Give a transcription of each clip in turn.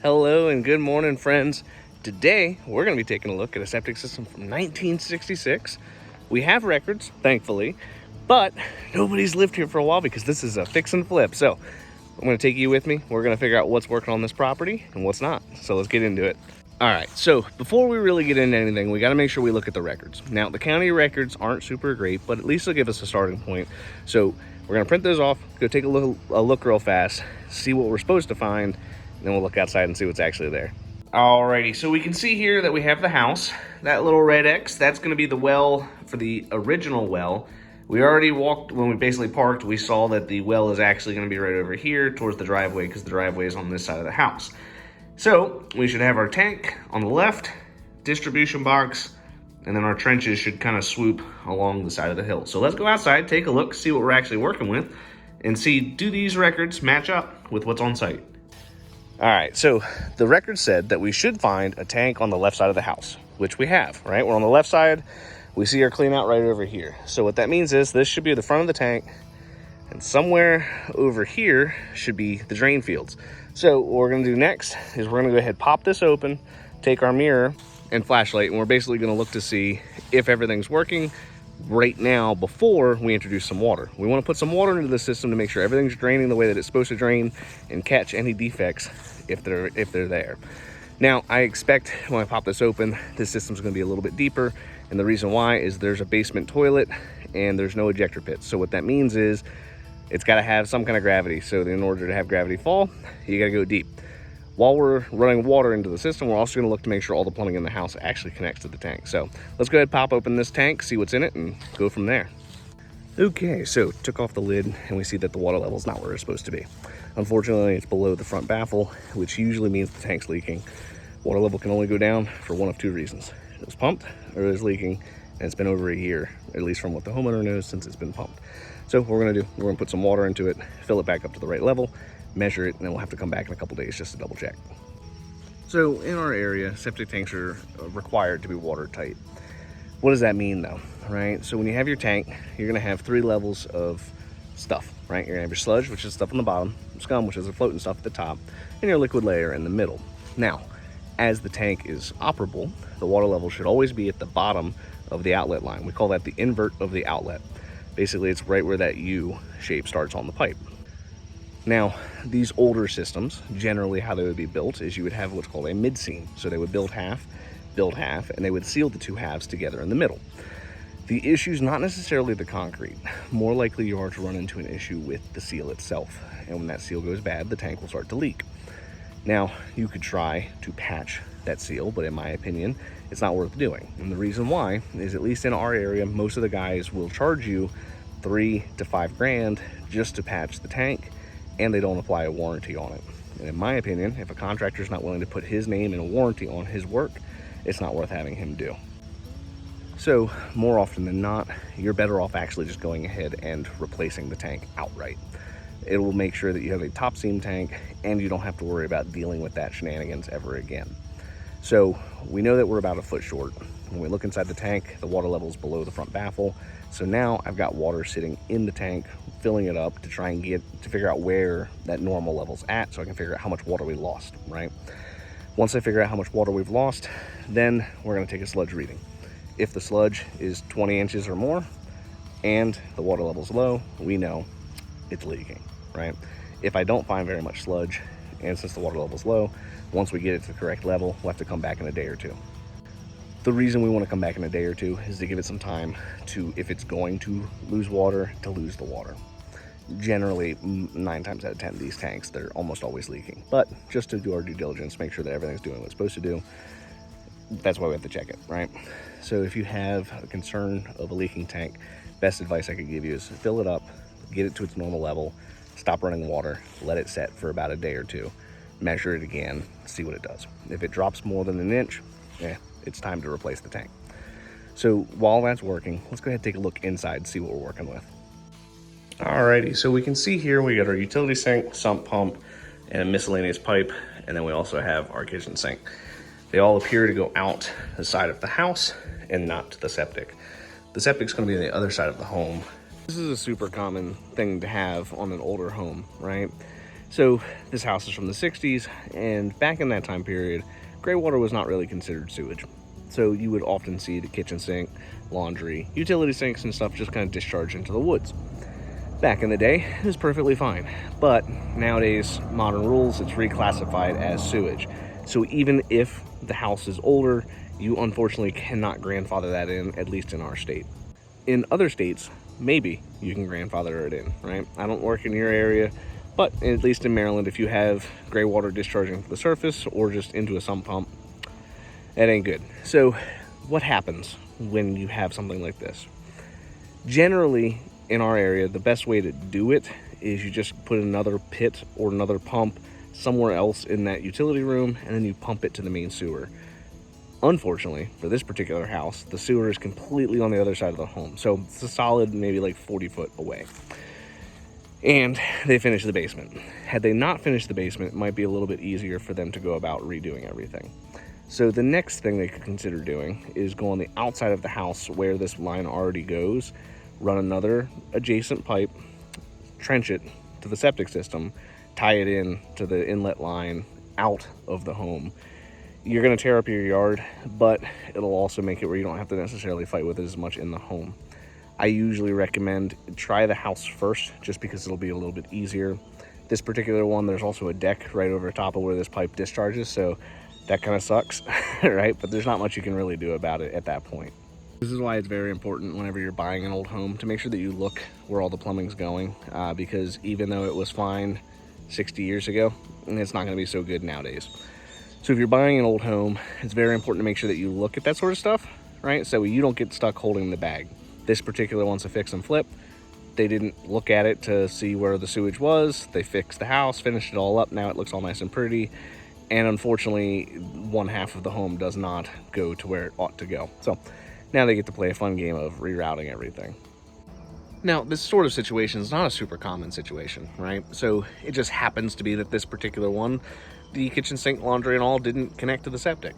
Hello and good morning, friends. Today, we're going to be taking a look at a septic system from 1966. We have records, thankfully, but nobody's lived here for a while because this is a fix and flip. So I'm going to take you with me. We're going to figure out what's working on this property and what's not. So let's get into it. All right, so before we really get into anything, we got to make sure we look at the records. Now, the county records aren't super great, but at least they'll give us a starting point. So we're going to print those off, go take a look real fast, see what we're supposed to find, and then we'll look outside and see what's actually there. Alrighty, so we can see here that we have the house. That little red X, that's going to be the well for the original well. We already walked, when we basically parked, we saw that the well is actually going to be right over here towards the driveway because the driveway is on this side of the house. So we should have our tank on the left, distribution box, and then our trenches should kind of swoop along the side of the hill. So let's go outside, take a look, see what we're actually working with, and see, do these records match up with what's on site? All right, so the record said that we should find a tank on the left side of the house, which we have, right? We're on the left side. We see our clean out right over here. So what that means is this should be the front of the tank, and somewhere over here should be the drain fields. So what we're gonna do next is we're gonna go ahead, pop this open, take our mirror and flashlight, and we're basically gonna look to see if everything's working right now before we introduce some water. We wanna put some water into the system to make sure everything's draining the way that it's supposed to drain and catch any defects if they're there. Now, I expect when I pop this open, this system's gonna be a little bit deeper, and the reason why is there's a basement toilet and there's no ejector pit. So what that means is it's gotta have some kind of gravity. So in order to have gravity fall, you gotta go deep. While we're running water into the system, we're also gonna look to make sure all the plumbing in the house actually connects to the tank. So let's go ahead and pop open this tank, see what's in it, and go from there. Okay, so took off the lid and we see that the water level is not where it's supposed to be. Unfortunately, it's below the front baffle, which usually means the tank's leaking. Water level can only go down for one of two reasons. It was pumped or it was leaking, and it's been over a year, at least from what the homeowner knows, since it's been pumped. So what we're gonna do, we're gonna put some water into it, fill it back up to the right level, measure it, and then we'll have to come back in a couple days just to double check. So in our area, septic tanks are required to be watertight. What does that mean though, right? So when you have your tank, you're gonna have three levels of stuff, right? You're gonna have your sludge, which is stuff on the bottom, scum, which is the floating stuff at the top, and your liquid layer in the middle. Now, as the tank is operable, the water level should always be at the bottom of the outlet line. We call that the invert of the outlet. Basically, it's right where that U shape starts on the pipe. Now, these older systems, generally how they would be built is you would have what's called a mid-seam. So they would build half, and they would seal the two halves together in the middle. The issue is not necessarily the concrete. More likely you are to run into an issue with the seal itself. And when that seal goes bad, the tank will start to leak. Now, you could try to patch that seal, but in my opinion, it's not worth doing. And the reason why is, at least in our area, most of the guys will charge you $3 to $5 grand just to patch the tank, and they don't apply a warranty on it. And in my opinion, if a contractor's not willing to put his name and a warranty on his work, it's not worth having him do. So more often than not, you're better off actually just going ahead and replacing the tank outright. It will make sure that you have a top seam tank and you don't have to worry about dealing with that shenanigans ever again. So we know that we're about a foot short. When we look inside the tank, the water level is below the front baffle. So now I've got water sitting in the tank, filling it up to try and figure out where that normal level's at, so I can figure out how much water we lost, right? Once I figure out how much water we've lost, then we're gonna take a sludge reading. If the sludge is 20 inches or more and the water level's low, we know it's leaking, right? If I don't find very much sludge, and since the water level's low, once we get it to the correct level, we'll have to come back in a day or two. The reason we want to come back in a day or two is to give it some time to, if it's going to lose water, to lose the water. Generally, 9 times out of 10, these tanks, they're almost always leaking. But just to do our due diligence, make sure that everything's doing what it's supposed to do, that's why we have to check it, right? So if you have a concern of a leaking tank, best advice I could give you is fill it up, get it to its normal level, stop running water, let it set for about a day or two, measure it again, see what it does. If it drops more than an inch, it's time to replace the tank. So while that's working, let's go ahead and take a look inside and see what we're working with. Alrighty, so we can see here we got our utility sink, sump pump, and a miscellaneous pipe, and then we also have our kitchen sink. They all appear to go out the side of the house and not to the septic. The septic's gonna be on the other side of the home. This is a super common thing to have on an older home, right? So this house is from the 60s, and back in that time period, gray water was not really considered sewage. So you would often see the kitchen sink, laundry, utility sinks and stuff just kind of discharge into the woods. Back in the day, it was perfectly fine. But nowadays, modern rules, it's reclassified as sewage. So even if the house is older, you unfortunately cannot grandfather that in, at least in our state. In other states, maybe you can grandfather it in, right? I don't work in your area, but at least in Maryland, if you have gray water discharging to the surface or just into a sump pump, that ain't good. So what happens when you have something like this? Generally, in our area, the best way to do it is you just put another pit or another pump somewhere else in that utility room, and then you pump it to the main sewer. Unfortunately, for this particular house, the sewer is completely on the other side of the home. So it's a solid maybe like 40 foot away. And they finished the basement. Had they not finished the basement, it might be a little bit easier for them to go about redoing everything. So the next thing they could consider doing is go on the outside of the house where this line already goes, run another adjacent pipe, trench it to the septic system, tie it in to the inlet line out of the home. You're going to tear up your yard, but it'll also make it where you don't have to necessarily fight with it as much in the home. I usually recommend try the house first, just because it'll be a little bit easier. This particular one, there's also a deck right over top of where this pipe discharges, so that kind of sucks, right? But there's not much you can really do about it at that point. This is why it's very important whenever you're buying an old home to make sure that you look where all the plumbing's going, because even though it was fine 60 years ago, it's not going to be so good nowadays. So if you're buying an old home, it's very important to make sure that you look at that sort of stuff, right? So you don't get stuck holding the bag. This particular one's a fix and flip. They didn't look at it to see where the sewage was. They fixed the house, finished it all up. Now it looks all nice and pretty. And unfortunately, one half of the home does not go to where it ought to go. So now they get to play a fun game of rerouting everything. Now, this sort of situation is not a super common situation, right? So it just happens to be that this particular one, the kitchen sink, laundry, and all didn't connect to the septic.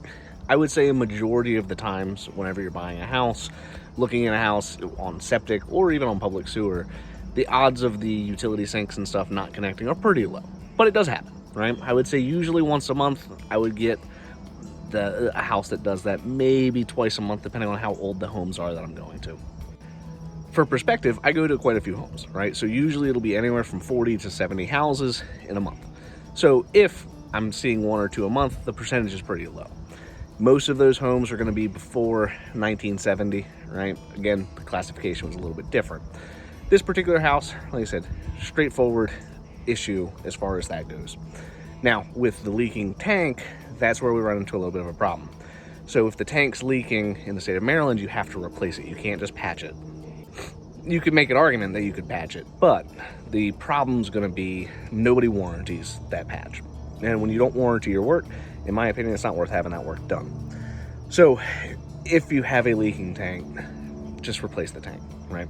I would say a majority of the times whenever you're buying a house, looking at a house on septic or even on public sewer, the odds of the utility sinks and stuff not connecting are pretty low. But it does happen, right? I would say usually once a month I would get a house that does that, maybe twice a month, depending on how old the homes are that I'm going to. For perspective, I go to quite a few homes, right? So usually it'll be anywhere from 40 to 70 houses in a month. So if I'm seeing one or two a month, the percentage is pretty low. Most of those homes are going to be before 1970, right? Again, the classification was a little bit different. This particular house, like I said, straightforward issue as far as that goes. Now, with the leaking tank, that's where we run into a little bit of a problem. So if the tank's leaking in the state of Maryland, you have to replace it. You can't just patch it. You could make an argument that you could patch it, but the problem's going to be nobody warranties that patch. And when you don't warranty your work, in my opinion, it's not worth having that work done. So if you have a leaking tank, just replace the tank, right?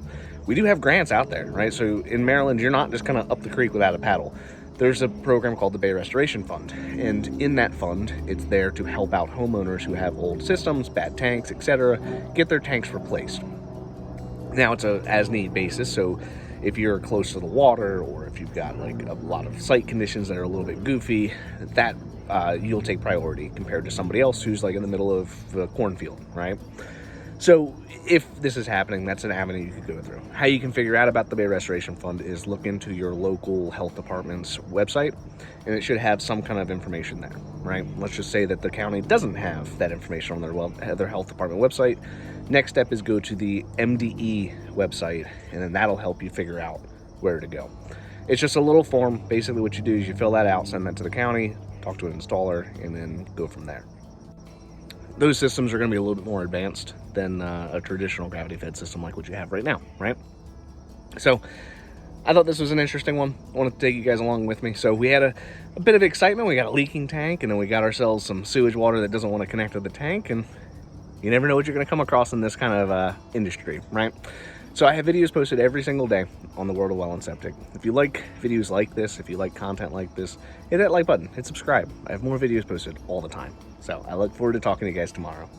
We do have grants out there, right? So in Maryland, you're not just kind of up the creek without a paddle. There's a program called the Bay Restoration Fund. And in that fund, it's there to help out homeowners who have old systems, bad tanks, etc., get their tanks replaced. Now it's a as-need basis, so if you're close to the water or if you've got like a lot of site conditions that are a little bit goofy, that you'll take priority compared to somebody else who's like in the middle of the cornfield, right? So if this is happening, that's an avenue you could go through. How you can figure out about the Bay Restoration Fund is look into your local health department's website, and it should have some kind of information there, right? Let's just say that the county doesn't have that information on their health department website. Next step is go to the MDE website, and then that'll help you figure out where to go. It's just a little form. Basically what you do is you fill that out, send that to the county, talk to an installer, and then go from there. Those systems are going to be a little bit more advanced than a traditional gravity-fed system like what you have right now, right? So I thought this was an interesting one. I wanted to take you guys along with me. So we had a bit of excitement. We got a leaking tank, and then we got ourselves some sewage water that doesn't want to connect to the tank, and you never know what you're going to come across in this kind of industry, right? So I have videos posted every single day on the World of Well and Septic. If you like videos like this, if you like content like this, hit that like button, hit subscribe. I have more videos posted all the time. So I look forward to talking to you guys tomorrow.